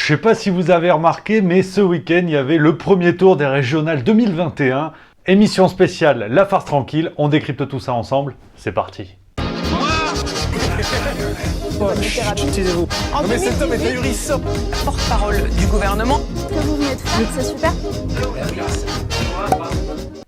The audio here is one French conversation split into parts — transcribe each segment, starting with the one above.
sais pas si vous avez remarqué, mais ce week-end, il y avait le premier tour des régionales 2021. Émission spéciale, La Farce Tranquille. On décrypte tout ça ensemble. C'est parti. Taisez-vous. Mais cet homme est ahurissant. Porte-parole du gouvernement. Ce que vous venez de faire, c'est super.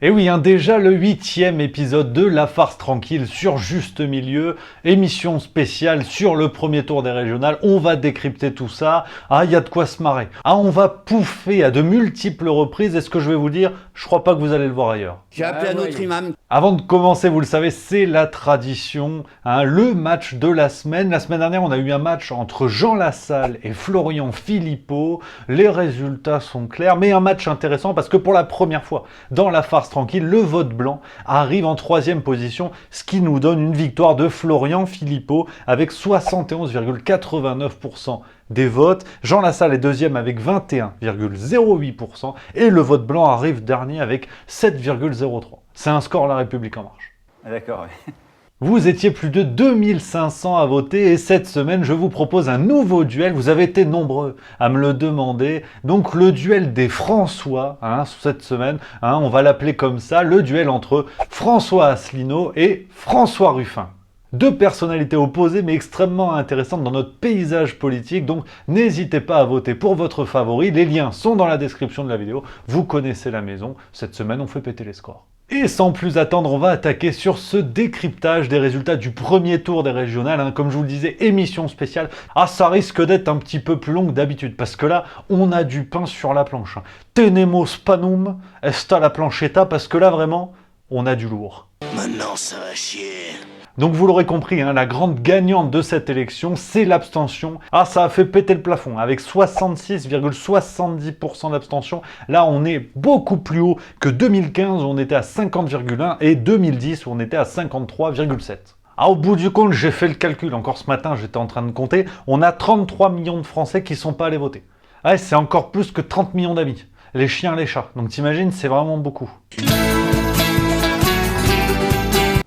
Et oui, déjà le 8e épisode de La Farce Tranquille sur Juste Milieu, émission spéciale sur le premier tour des régionales. On va décrypter tout ça. Ah, il y a de quoi se marrer. Ah, on va pouffer à de multiples reprises. Et ce que je vais vous dire, je crois pas que vous allez le voir ailleurs. J'ai appelé un autre imam. Avant de commencer, vous le savez, c'est la tradition, le match de la semaine. La semaine dernière, on a eu un match entre Jean Lassalle et Florian Philippot. Les résultats sont clairs, mais un match intéressant parce que pour la première fois dans La Farce Tranquille, le vote blanc arrive en 3e position, ce qui nous donne une victoire de Florian Philippot avec 71,89% des votes. Jean Lassalle est deuxième avec 21,08% et le vote blanc arrive dernier avec 7,03%. C'est un score La République En Marche. D'accord, oui. Vous étiez plus de 2500 à voter et cette semaine, je vous propose un nouveau duel. Vous avez été nombreux à me le demander. Donc le duel des François, cette semaine, on va l'appeler comme ça, le duel entre François Asselineau et François Ruffin. Deux personnalités opposées mais extrêmement intéressantes dans notre paysage politique, donc n'hésitez pas à voter pour votre favori. Les liens sont dans la description de la vidéo. Vous connaissez la maison. Cette semaine, on fait péter les scores. Et sans plus attendre, on va attaquer sur ce décryptage des résultats du premier tour des régionales. Comme je vous le disais, émission spéciale. Ah, ça risque d'être un petit peu plus long que d'habitude, parce que là, on a du pain sur la planche. Tenemos panum est la planchetta, parce que là, vraiment, on a du lourd. Maintenant, ça va chier. Donc vous l'aurez compris, la grande gagnante de cette élection, c'est l'abstention. Ah, ça a fait péter le plafond, avec 66,70% d'abstention. Là, on est beaucoup plus haut que 2015, où on était à 50,1, et 2010, où on était à 53,7. Ah, au bout du compte, j'ai fait le calcul, encore ce matin, j'étais en train de compter, on a 33 millions de Français qui ne sont pas allés voter. Ah, c'est encore plus que 30 millions d'amis. Les chiens, les chats. Donc t'imagines, c'est vraiment beaucoup.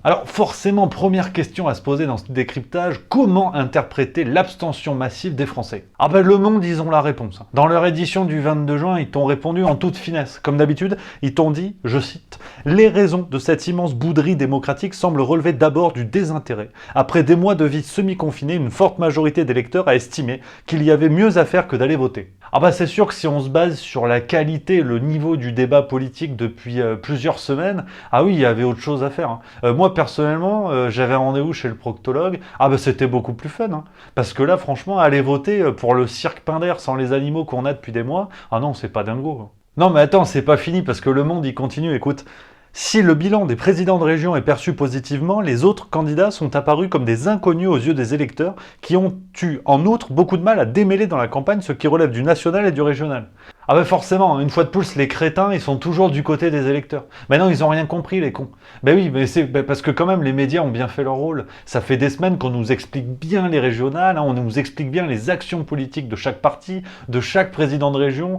Alors forcément, première question à se poser dans ce décryptage, comment interpréter l'abstention massive des Français? Ah ben Le Monde, ils ont la réponse. Dans leur édition du 22 juin, ils t'ont répondu en toute finesse. Comme d'habitude, ils t'ont dit, je cite, « Les raisons de cette immense bouderie démocratique semblent relever d'abord du désintérêt. Après des mois de vie semi-confinée, une forte majorité d'électeurs a estimé qu'il y avait mieux à faire que d'aller voter. » Ah bah c'est sûr que si on se base sur la qualité et le niveau du débat politique depuis plusieurs semaines, ah oui, il y avait autre chose à faire. Moi, personnellement, j'avais un rendez-vous chez le proctologue. Ah bah c'était beaucoup plus fun. Parce que là, franchement, aller voter pour le cirque Pinder sans les animaux qu'on a depuis des mois, ah non, c'est pas dingo. Non mais attends, c'est pas fini parce que Le Monde, il continue, écoute. Si le bilan des présidents de région est perçu positivement, les autres candidats sont apparus comme des inconnus aux yeux des électeurs qui ont eu en outre beaucoup de mal à démêler dans la campagne ce qui relève du national et du régional. Ah ben forcément, une fois de plus, les crétins, ils sont toujours du côté des électeurs. Mais non, ils ont rien compris, les cons. Ben oui, mais c'est parce que quand même, les médias ont bien fait leur rôle. Ça fait des semaines qu'on nous explique bien les régionales, on nous explique bien les actions politiques de chaque parti, de chaque président de région.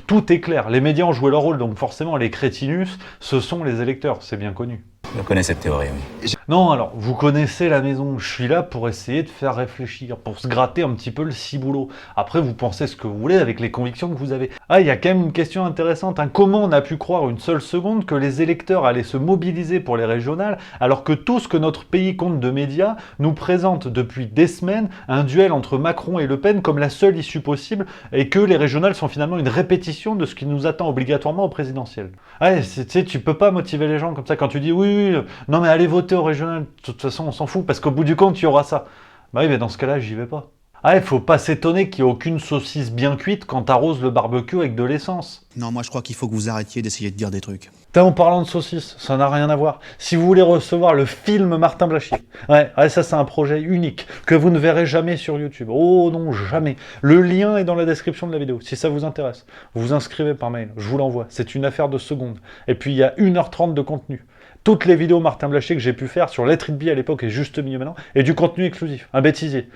Tout est clair. Les médias ont joué leur rôle, donc forcément, les crétinus, ce sont les électeurs, c'est bien connu. Je connais cette théorie, oui. Non, alors, vous connaissez la maison. Je suis là pour essayer de faire réfléchir, pour se gratter un petit peu le ciboulot. Après, vous pensez ce que vous voulez avec les convictions que vous avez. Ah, il y a quand même une question intéressante. Comment on a pu croire une seule seconde que les électeurs allaient se mobiliser pour les régionales, alors que tout ce que notre pays compte de médias nous présente depuis des semaines un duel entre Macron et Le Pen comme la seule issue possible, et que les régionales sont finalement une répétition de ce qui nous attend obligatoirement au présidentiel. Ah, tu sais, tu peux pas motiver les gens comme ça quand tu dis oui, non mais allez voter au régional, de toute façon on s'en fout, parce qu'au bout du compte il y aura ça. Bah oui, mais dans ce cas-là j'y vais pas. Ah, il faut pas s'étonner qu'il n'y ait aucune saucisse bien cuite quand t'arroses le barbecue avec de l'essence. Non, moi je crois qu'il faut que vous arrêtiez d'essayer de dire des trucs. En parlant de saucisse, ça n'a rien à voir. Si vous voulez recevoir le film Martin Blachier, ça c'est un projet unique que vous ne verrez jamais sur YouTube. Oh non, jamais. Le lien est dans la description de la vidéo. Si ça vous intéresse, vous vous inscrivez par mail, je vous l'envoie. C'est une affaire de secondes. Et puis il y a 1h30 de contenu. Toutes les vidéos Martin Blachier que j'ai pu faire sur Let It Be à l'époque et Juste Milieu maintenant, et du contenu exclusif, un bêtisier,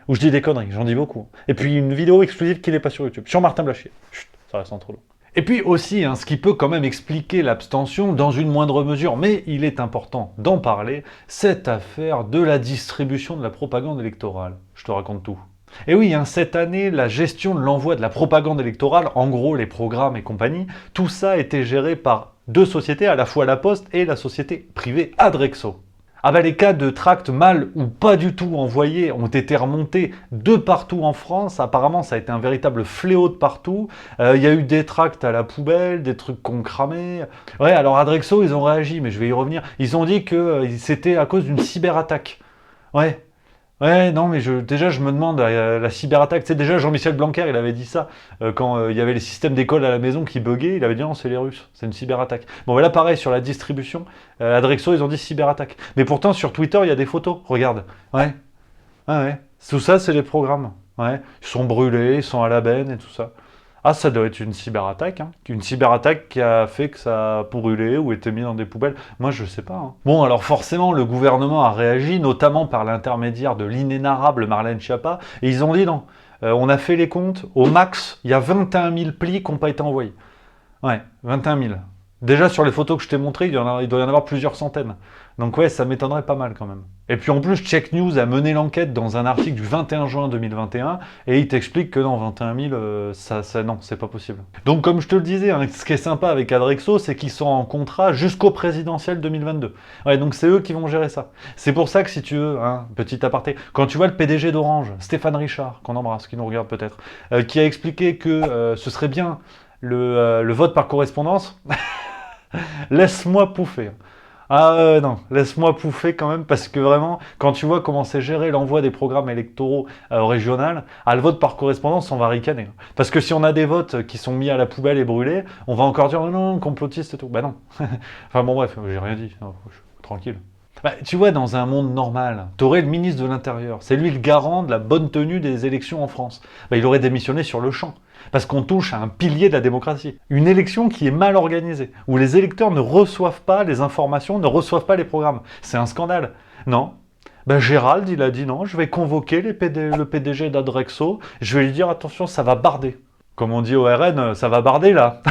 où je dis des conneries, j'en dis beaucoup. Et puis une vidéo exclusive qui n'est pas sur YouTube, sur Martin Blachier. Chut, ça reste entre nous. Et puis aussi, ce qui peut quand même expliquer l'abstention dans une moindre mesure, mais il est important d'en parler, cette affaire de la distribution de la propagande électorale. Je te raconte tout. Et oui, hein, cette année, la gestion de l'envoi de la propagande électorale, en gros les programmes et compagnie, tout ça a été géré par deux sociétés, à la fois La Poste et la société privée Adrexo. Ah bah les cas de tracts mal ou pas du tout envoyés ont été remontés de partout en France. Apparemment, ça a été un véritable fléau de partout. Il y a eu des tracts à la poubelle, des trucs qu'on cramait. Ouais, alors Adrexo, ils ont réagi, mais je vais y revenir. Ils ont dit que c'était à cause d'une cyberattaque. Ouais. Ouais, non, mais déjà, je me demande, la cyberattaque, tu sais, déjà, Jean-Michel Blanquer, il avait dit ça, quand il y avait les systèmes d'école à la maison qui buggaient, il avait dit non, c'est les Russes, c'est une cyberattaque. Bon, voilà, pareil, sur la distribution, Adrexo, ils ont dit cyberattaque. Mais pourtant, sur Twitter, il y a des photos, regarde. Ouais, ouais. Tout ça, c'est les programmes. Ouais, ils sont brûlés, ils sont à la benne et tout ça. Ah, ça doit être une cyberattaque, hein. Une cyberattaque qui a fait que ça a brûlé ou été mis dans des poubelles. Moi, je sais pas. Hein. Bon, alors forcément, le gouvernement a réagi, notamment par l'intermédiaire de l'inénarrable Marlène Schiappa, et ils ont dit non. On a fait les comptes, au max, il y a 21 000 plis qui n'ont pas été envoyés. Ouais, 21 000. Déjà, sur les photos que je t'ai montrées, il doit y en avoir plusieurs centaines. Donc ouais, ça m'étonnerait pas mal quand même. Et puis en plus, Check News a mené l'enquête dans un article du 21 juin 2021, et il t'explique que non, 21 000, non, c'est pas possible. Donc comme je te le disais, hein, ce qui est sympa avec Adrexo, c'est qu'ils sont en contrat jusqu'au présidentiel 2022. Ouais, donc c'est eux qui vont gérer ça. C'est pour ça que si tu veux, hein, petit aparté, quand tu vois le PDG d'Orange, Stéphane Richard, qu'on embrasse, qui nous regarde peut-être, qui a expliqué que ce serait bien le vote par correspondance, laisse-moi pouffer. Ah non, laisse-moi pouffer quand même, parce que vraiment, quand tu vois comment c'est géré l'envoi des programmes électoraux régional, le vote par correspondance, on va ricaner. Parce que si on a des votes qui sont mis à la poubelle et brûlés, on va encore dire non, complotiste et tout. Bah non. Enfin bon bref, j'ai rien dit, non, je suis tranquille. Bah, tu vois, dans un monde normal, t'aurais le ministre de l'Intérieur, c'est lui le garant de la bonne tenue des élections en France. Bah, il aurait démissionné sur le champ. Parce qu'on touche à un pilier de la démocratie. Une élection qui est mal organisée, où les électeurs ne reçoivent pas les informations, ne reçoivent pas les programmes. C'est un scandale. Non. Ben Gérald, il a dit non, je vais convoquer le PDG d'Adrexo, je vais lui dire attention, ça va barder. Comme on dit au RN, ça va barder là.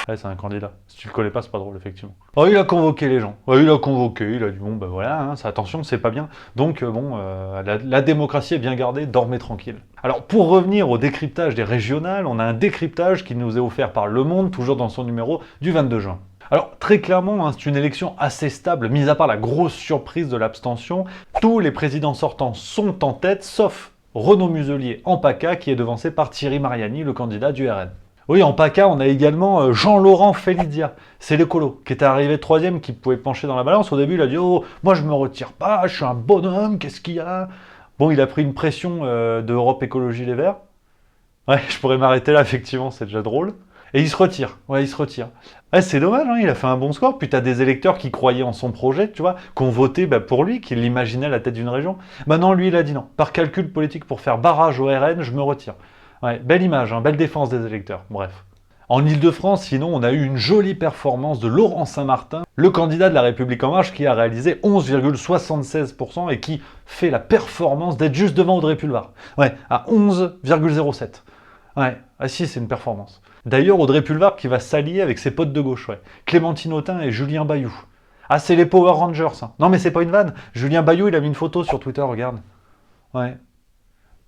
Ouais, c'est un candidat. Si tu le connais pas, c'est pas drôle, effectivement. Oh, il a convoqué les gens. Oh, il a convoqué, il a dit bon, ben voilà, hein, attention, c'est pas bien. Donc, la démocratie est bien gardée, dormez tranquille. Alors, pour revenir au décryptage des régionales, on a un décryptage qui nous est offert par Le Monde, toujours dans son numéro du 22 juin. Alors, très clairement, hein, c'est une élection assez stable, mis à part la grosse surprise de l'abstention. Tous les présidents sortants sont en tête, sauf Renaud Muselier en PACA, qui est devancé par Thierry Mariani, le candidat du RN. Oui, en PACA, on a également Jean-Laurent Félidia, c'est l'écolo, qui était arrivé troisième, qui pouvait pencher dans la balance. Au début, il a dit « Oh, moi je me retire pas, je suis un bonhomme, qu'est-ce qu'il y a ?» Bon, il a pris une pression d'Europe Écologie Les Verts. Ouais, je pourrais m'arrêter là, effectivement, c'est déjà drôle. Et il se retire, ouais, il se retire. Ouais, c'est dommage, hein, il a fait un bon score, puis t'as des électeurs qui croyaient en son projet, tu vois, qui ont voté pour lui, qui l'imaginaient à la tête d'une région. Maintenant, lui, il a dit non. Par calcul politique pour faire barrage au RN, je me retire. Ouais, belle image, hein, belle défense des électeurs, bref. En Ile-de-France, sinon, on a eu une jolie performance de Laurent Saint-Martin, le candidat de La République En Marche, qui a réalisé 11,76% et qui fait la performance d'être juste devant Audrey Pulvar. Ouais, à 11,07%. Ouais, ah si, c'est une performance. D'ailleurs, Audrey Pulvar qui va s'allier avec ses potes de gauche, ouais. Clémentine Autain et Julien Bayou. Ah, c'est les Power Rangers, hein. Non mais c'est pas une vanne. Julien Bayou, il a mis une photo sur Twitter, regarde. Ouais.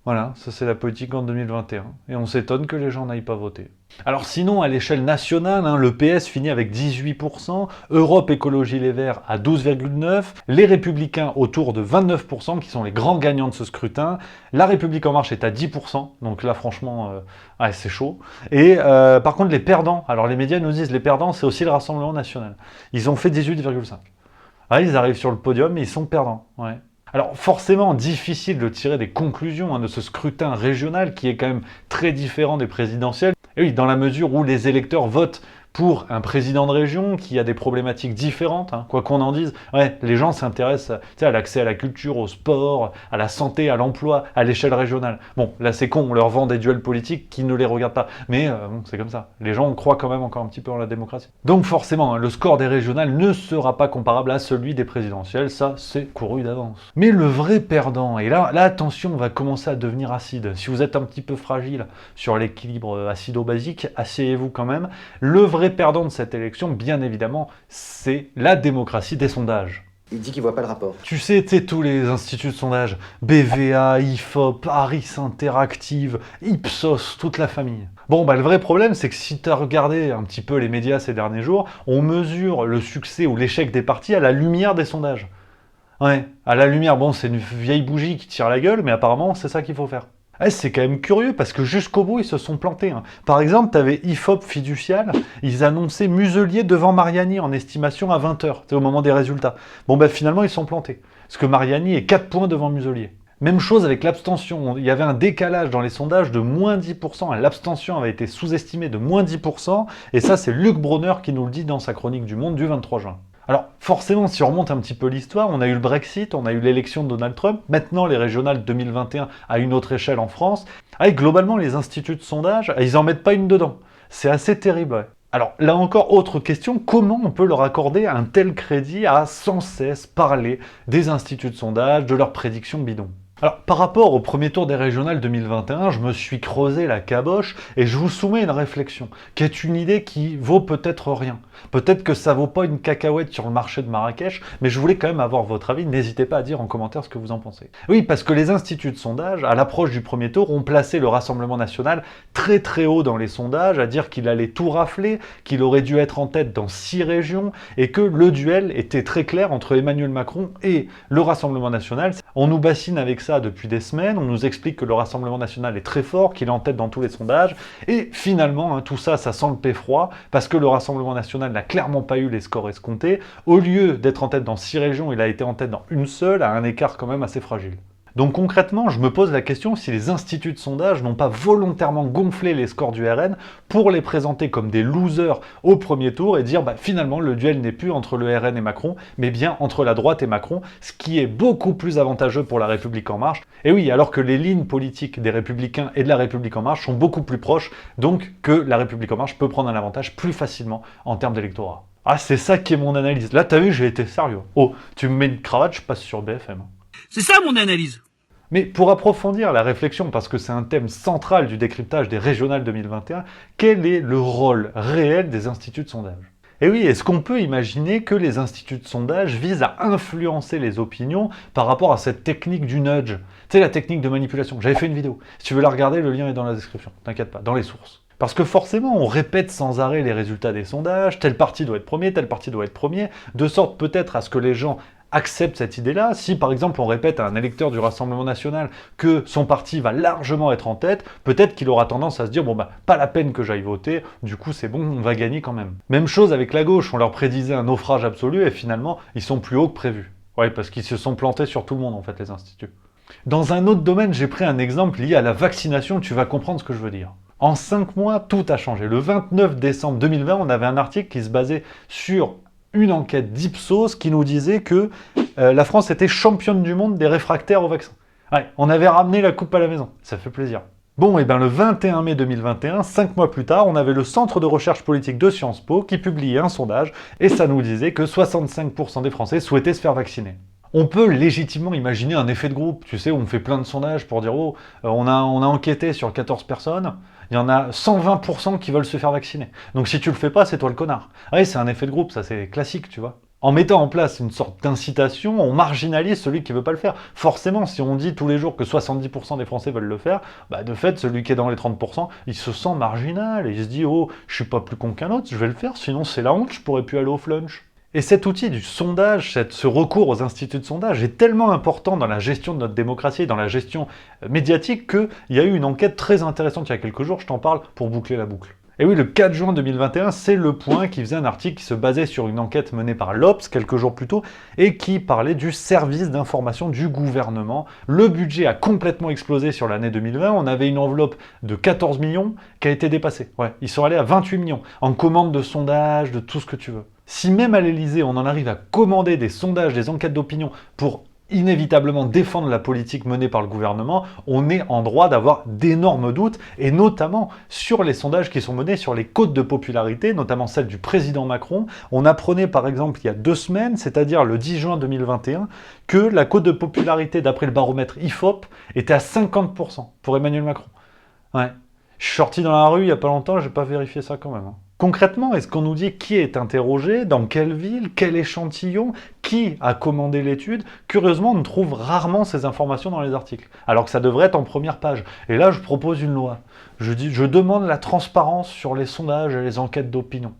Voilà, ça c'est la politique en 2021. Et on s'étonne que les gens n'aillent pas voter. Alors sinon, à l'échelle nationale, hein, le PS finit avec 18%, Europe Écologie Les Verts à 12,9%, les Républicains autour de 29%, qui sont les grands gagnants de ce scrutin. La République En Marche est à 10%, donc là franchement, ouais, c'est chaud. Et par contre, les perdants, alors les médias nous disent les perdants, c'est aussi le Rassemblement National. Ils ont fait 18,5%. Ouais, ils arrivent sur le podium et ils sont perdants, ouais. Alors forcément, difficile de tirer des conclusions de ce scrutin régional qui est quand même très différent des présidentielles. Et oui, dans la mesure où les électeurs votent pour un président de région qui a des problématiques différentes, hein, quoi qu'on en dise. Ouais, les gens s'intéressent à l'accès à la culture, au sport, à la santé, à l'emploi, à l'échelle régionale. Bon, là c'est con, on leur vend des duels politiques qui ne les regardent pas. Mais bon, c'est comme ça. Les gens croient quand même encore un petit peu en la démocratie. Donc forcément, hein, le score des régionales ne sera pas comparable à celui des présidentielles. Ça, c'est couru d'avance. Mais le vrai perdant, et là attention, on va commencer à devenir acide. Si vous êtes un petit peu fragile sur l'équilibre acido-basique, asseyez-vous quand même. Le vrai perdant de cette élection, bien évidemment, c'est la démocratie des sondages. Il dit qu'il voit pas le rapport. Tu sais, tous les instituts de sondage, BVA, IFOP, Harris Interactive, Ipsos, toute la famille. Bon, le vrai problème, c'est que si tu as regardé un petit peu les médias ces derniers jours, on mesure le succès ou l'échec des partis à la lumière des sondages. Ouais, à la lumière, bon, c'est une vieille bougie qui tire la gueule, mais apparemment, c'est ça qu'il faut faire. C'est quand même curieux, parce que jusqu'au bout, ils se sont plantés. Hein. Par exemple, tu avais IFOP Fiducial, ils annonçaient Muselier devant Mariani en estimation à 20h, au moment des résultats. Bon, finalement, ils sont plantés, parce que Mariani est 4 points devant Muselier. Même chose avec l'abstention, il y avait un décalage dans les sondages de moins 10%, l'abstention avait été sous-estimée de moins 10%, et ça, c'est Luc Bronner qui nous le dit dans sa chronique du Monde du 23 juin. Alors forcément, si on remonte un petit peu l'histoire, on a eu le Brexit, on a eu l'élection de Donald Trump, maintenant les régionales 2021 à une autre échelle en France. Et globalement, les instituts de sondage, ils en mettent pas une dedans. C'est assez terrible, ouais. Alors là encore, autre question, comment on peut leur accorder un tel crédit à sans cesse parler des instituts de sondage, de leurs prédictions bidons ? Alors, par rapport au premier tour des régionales 2021, je me suis creusé la caboche et je vous soumets une réflexion, qui est une idée qui vaut peut-être rien. Peut-être que ça vaut pas une cacahuète sur le marché de Marrakech, mais je voulais quand même avoir votre avis. N'hésitez pas à dire en commentaire ce que vous en pensez. Oui, parce que les instituts de sondage, à l'approche du premier tour, ont placé le Rassemblement national très très haut dans les sondages, à dire qu'il allait tout rafler, qu'il aurait dû être en tête dans 6 régions, et que le duel était très clair entre Emmanuel Macron et le Rassemblement national. On nous bassine avec ça depuis des semaines, on nous explique que le Rassemblement national est très fort, qu'il est en tête dans tous les sondages, et finalement, tout ça, ça sent le paix froid, parce que le Rassemblement national n'a clairement pas eu les scores escomptés. Au lieu d'être en tête dans 6 régions, il a été en tête dans une seule, à un écart quand même assez fragile. Donc concrètement, je me pose la question si les instituts de sondage n'ont pas volontairement gonflé les scores du RN pour les présenter comme des losers au premier tour et dire finalement le duel n'est plus entre le RN et Macron, mais bien entre la droite et Macron, ce qui est beaucoup plus avantageux pour la République En Marche. Et oui, alors que les lignes politiques des Républicains et de la République En Marche sont beaucoup plus proches, donc que la République En Marche peut prendre un avantage plus facilement en termes d'électorat. Ah, c'est ça qui est mon analyse. Là, t'as vu, j'ai été sérieux. Oh, tu me mets une cravate, je passe sur BFM. C'est ça mon analyse. Mais pour approfondir la réflexion, parce que c'est un thème central du décryptage des régionales 2021, quel est le rôle réel des instituts de sondage ? Et oui, est-ce qu'on peut imaginer que les instituts de sondage visent à influencer les opinions par rapport à cette technique du nudge ? Tu sais, la technique de manipulation. J'avais fait une vidéo. Si tu veux la regarder, le lien est dans la description. T'inquiète pas, dans les sources. Parce que forcément, on répète sans arrêt les résultats des sondages, tel parti doit être premier, tel parti doit être premier, de sorte peut-être à ce que les gens accepte cette idée-là. Si par exemple on répète à un électeur du Rassemblement national que son parti va largement être en tête, peut-être qu'il aura tendance à se dire pas la peine que j'aille voter, du coup c'est bon, on va gagner quand même. Même chose avec la gauche, on leur prédisait un naufrage absolu et finalement ils sont plus hauts que prévu. Ouais, parce qu'ils se sont plantés sur tout le monde en fait, les instituts. Dans un autre domaine, j'ai pris un exemple lié à la vaccination, tu vas comprendre ce que je veux dire. En 5 mois, tout a changé. Le 29 décembre 2020, on avait un article qui se basait sur une enquête d'Ipsos qui nous disait que la France était championne du monde des réfractaires au vaccin. Ouais, on avait ramené la coupe à la maison, ça fait plaisir. Bon, et le 21 mai 2021, 5 mois plus tard, on avait le Centre de recherche politique de Sciences Po qui publiait un sondage, et ça nous disait que 65% des Français souhaitaient se faire vacciner. On peut légitimement imaginer un effet de groupe, tu sais, où on fait plein de sondages pour dire on a enquêté sur 14 personnes, il y en a 120% qui veulent se faire vacciner. Donc si tu le fais pas, c'est toi le connard. Ouais, c'est un effet de groupe, ça c'est classique, tu vois. En mettant en place une sorte d'incitation, on marginalise celui qui veut pas le faire. Forcément, si on dit tous les jours que 70% des Français veulent le faire, de fait, celui qui est dans les 30%, il se sent marginal et il se dit je suis pas plus con qu'un autre, je vais le faire, sinon c'est la honte, je pourrais plus aller au flunch. Et cet outil du sondage, ce recours aux instituts de sondage est tellement important dans la gestion de notre démocratie, dans la gestion médiatique, qu'il y a eu une enquête très intéressante il y a quelques jours, je t'en parle pour boucler la boucle. Et oui, le 4 juin 2021, c'est Le Point qui faisait un article qui se basait sur une enquête menée par l'Obs quelques jours plus tôt et qui parlait du service d'information du gouvernement. Le budget a complètement explosé sur l'année 2020. On avait une enveloppe de 14 millions qui a été dépassée. Ouais, ils sont allés à 28 millions en commande de sondage, de tout ce que tu veux. Si même à l'Élysée, on en arrive à commander des sondages, des enquêtes d'opinion pour inévitablement défendre la politique menée par le gouvernement, on est en droit d'avoir d'énormes doutes, et notamment sur les sondages qui sont menés sur les cotes de popularité, notamment celle du président Macron. On apprenait par exemple il y a 2 semaines, c'est-à-dire le 10 juin 2021, que la cote de popularité d'après le baromètre IFOP était à 50% pour Emmanuel Macron. Ouais. Je suis sorti dans la rue il n'y a pas longtemps, j'ai pas vérifié ça quand même. Concrètement, est-ce qu'on nous dit qui est interrogé, dans quelle ville, quel échantillon, qui a commandé l'étude, curieusement, on trouve rarement ces informations dans les articles, alors que ça devrait être en première page. Et là, je propose une loi. Je demande la transparence sur les sondages et les enquêtes d'opinion.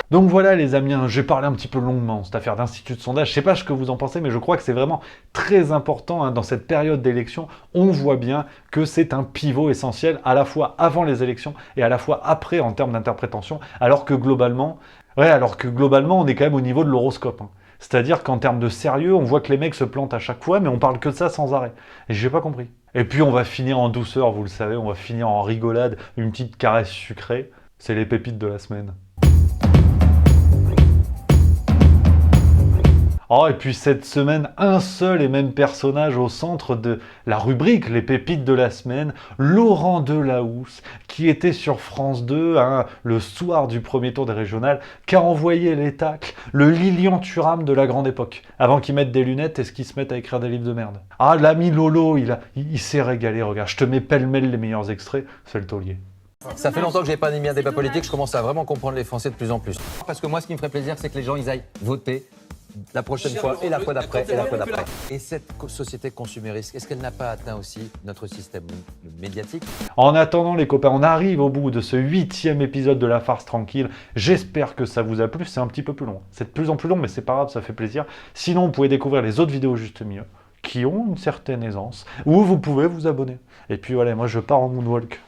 Donc voilà les amis, j'ai parlé un petit peu longuement de cette affaire d'institut de sondage, je sais pas ce que vous en pensez, mais je crois que c'est vraiment très important dans cette période d'élection. On voit bien que c'est un pivot essentiel à la fois avant les élections et à la fois après en termes d'interprétation, alors que globalement, on est quand même au niveau de l'horoscope. C'est-à-dire qu'en termes de sérieux, on voit que les mecs se plantent à chaque fois, mais on parle que de ça sans arrêt. Et j'ai pas compris. Et puis on va finir en douceur, vous le savez, on va finir en rigolade, une petite caresse sucrée. C'est les pépites de la semaine. Oh, et puis cette semaine, un seul et même personnage au centre de la rubrique Les pépites de la semaine, Laurent Delahousse, qui était sur France 2 le soir du premier tour des régionales, qui a envoyé les tacles, le Lilian Thuram de la grande époque, avant qu'ils mettent des lunettes et qu'ils se mettent à écrire des livres de merde. Ah, l'ami Lolo, il s'est régalé, regarde, je te mets pêle-mêle les meilleurs extraits, c'est le taulier. Ça fait longtemps que je n'ai pas animé un débat politique, je commence à vraiment comprendre les Français de plus en plus. Parce que moi, ce qui me ferait plaisir, c'est que les gens ils aillent voter la prochaine fois, et la fois d'après, et la fois d'après. Et cette société consumériste, est-ce qu'elle n'a pas atteint aussi notre système médiatique? En attendant les copains, on arrive au bout de ce 8e épisode de La Farce Tranquille. J'espère que ça vous a plu, c'est un petit peu plus long. C'est de plus en plus long, mais c'est pas grave, ça fait plaisir. Sinon, vous pouvez découvrir les autres vidéos juste mieux, qui ont une certaine aisance, ou vous pouvez vous abonner. Et puis voilà, moi je pars en moonwalk.